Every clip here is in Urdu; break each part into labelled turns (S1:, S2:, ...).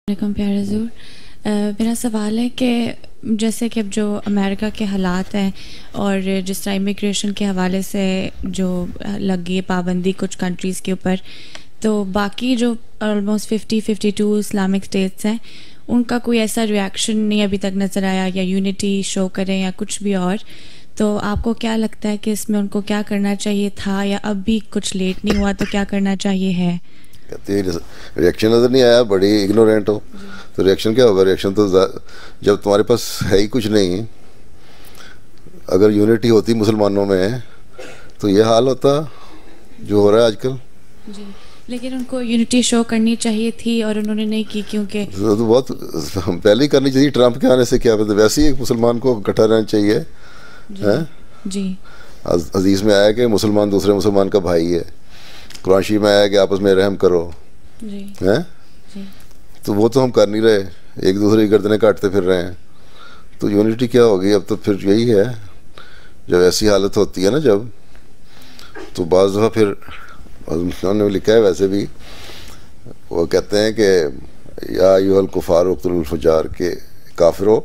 S1: علیکم پیارے حضور، میرا سوال ہے کہ جیسے کہ اب جو امریکہ کے حالات ہیں اور جس طرح امیگریشن کے حوالے سے جو لگ گئی پابندی کچھ کنٹریز کے اوپر، تو باقی جو آلموسٹ 52 اسلامک اسٹیٹس ہیں ان کا کوئی ایسا ریئیکشن نہیں ابھی تک نظر آیا، یا یونٹی شو کریں یا کچھ بھی اور، تو آپ کو کیا لگتا ہے کہ اس میں ان کو کیا کرنا چاہیے تھا، یا اب بھی کچھ لیٹ نہیں ہوا تو کیا کرنا چاہیے ہے؟
S2: کہتے ہیں ریئیکشن نظر نہیں آیا، بڑی اگنورینٹ ہو تو ریئیکشن کیا ہوگا؟ ریئیکشن تو جب تمہارے پاس ہے ہی کچھ نہیں. اگر یونٹی ہوتی مسلمانوں میں تو یہ حال ہوتا جو ہو رہا ہے آج کل.
S1: جی لیکن ان کو یونٹی شو کرنی چاہیے تھی اور انہوں نے نہیں کی، کیونکہ
S2: تو بہت پہلے ہی کرنی چاہیے. ٹرمپ کے آنے سے کیا پتہ، ویسے ہی ایک مسلمان کو اکٹھا رہنا چاہیے.
S1: جی
S2: حدیث میں آیا کہ مسلمان دوسرے مسلمان کا بھائی ہے، قرآن شریف میں آیا کہ آپس میں رحم کرو.
S1: جی
S2: تو وہ تو ہم کر نہیں رہے، ایک دوسرے کی گردنیں کاٹتے پھر رہے ہیں. تو یونٹی کیا ہوگی؟ اب تو پھر یہی ہے، جب ایسی حالت ہوتی ہے نا جب، تو بعض دفعہ پھر انہوں نے لکھا ہے ویسے بھی، وہ کہتے ہیں کہ یا ایھا الکفار اقتلوا الفجار، کے کافرو،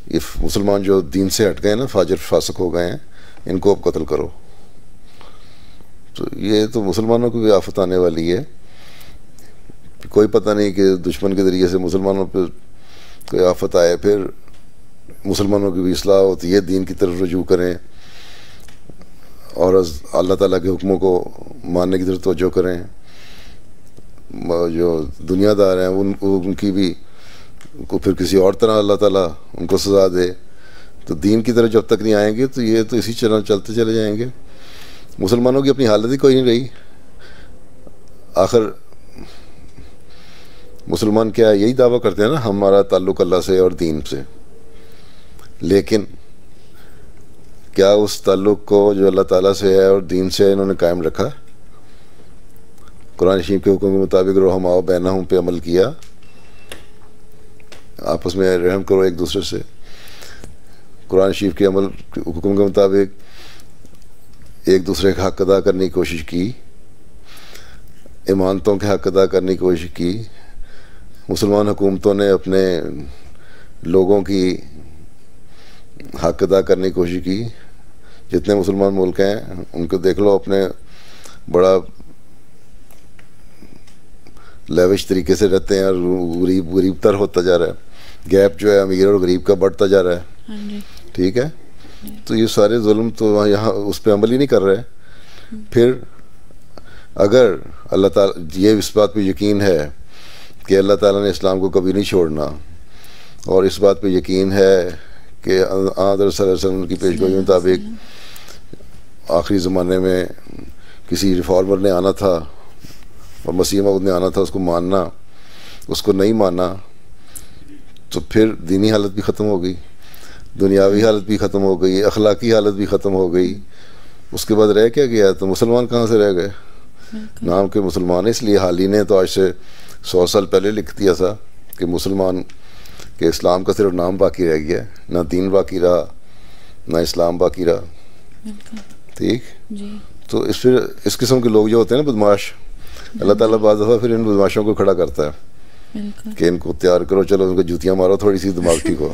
S2: یہ مسلمان جو دین سے ہٹ گئے نا، فاجر فاسق ہو گئے ہیں، ان کو اب قتل کرو. تو یہ تو مسلمانوں کو بھی آفت آنے والی ہے. کوئی پتہ نہیں کہ دشمن کے ذریعے سے مسلمانوں پہ کوئی آفت آئے، پھر مسلمانوں کی بھی اصلاح ہوتی ہے، دین کی طرف رجوع کریں اور اللہ تعالیٰ کے حکموں کو ماننے کی طرف توجہ کریں. جو دنیا دار ہیں ان کی بھی کو پھر کسی اور طرح اللہ تعالیٰ ان کو سزا دے. تو دین کی طرف جب تک نہیں آئیں گے تو یہ تو اسی طرح چلتے چلے جائیں گے. مسلمانوں کی اپنی حالت ہی کوئی نہیں رہی. آخر مسلمان کیا یہی دعویٰ کرتے ہیں نا، ہمارا تعلق اللہ سے اور دین سے، لیکن کیا اس تعلق کو جو اللہ تعالیٰ سے ہے اور دین سے انہوں نے قائم رکھا؟ قرآن شریف کے حکم کے مطابق رحماء بینہم پہ عمل کیا، آپس میں رحم کرو ایک دوسرے سے. قرآن شریف کے عمل حکم کے مطابق ایک دوسرے کا حق ادا کرنے کی کوشش کی، امانتوں کے حق ادا کرنے کی کوشش کی. مسلمان حکومتوں نے اپنے لوگوں کی حق ادا کرنے کی کوشش کی. جتنے مسلمان ملک ہیں ان کو دیکھ لو، اپنے بڑا لیوش طریقے سے رہتے ہیں اور غریب تر ہوتا جا رہا ہے. گیپ جو ہے امیر اور غریب کا بڑھتا جا رہا ہے. ٹھیک ہے، تو یہ سارے ظلم تو یہاں اس پہ عمل ہی نہیں کر رہے. پھر اگر اللہ تعالیٰ یہ اس بات پہ یقین ہے کہ اللہ تعالیٰ نے اسلام کو کبھی نہیں چھوڑنا، اور اس بات پہ یقین ہے کہ آدر صلی اللہ علیہ وسلم کی پیشگوئی کے مطابق آخری زمانے میں کسی ریفارمر نے آنا تھا اور مسیح موعود نے آنا تھا، اس کو ماننا، اس کو نہیں مانا، تو پھر دینی حالت بھی ختم ہو گئی، دنیاوی حالت بھی ختم ہو گئی، اخلاقی حالت بھی ختم ہو گئی. اس کے بعد رہ کیا گیا؟ تو مسلمان کہاں سے رہ گئے؟ نام کے مسلمان. اس لیے حال ہی نے تو آج سے 100 سال پہلے لکھ دیا تھا کہ مسلمان کہ اسلام کا صرف نام باقی رہ گیا، نہ دین باقی رہا، نہ اسلام باقی رہا. ٹھیک. تو اس قسم کے لوگ جو ہوتے ہیں نا بدماش، اللہ تعالیٰ بعض دفعہ پھر ان بدماشوں کو کھڑا کرتا ہے کہ ان کو تیار کرو، چلو ان کو جوتیاں مارو، تھوڑی سی دماغ ٹھیک ہو.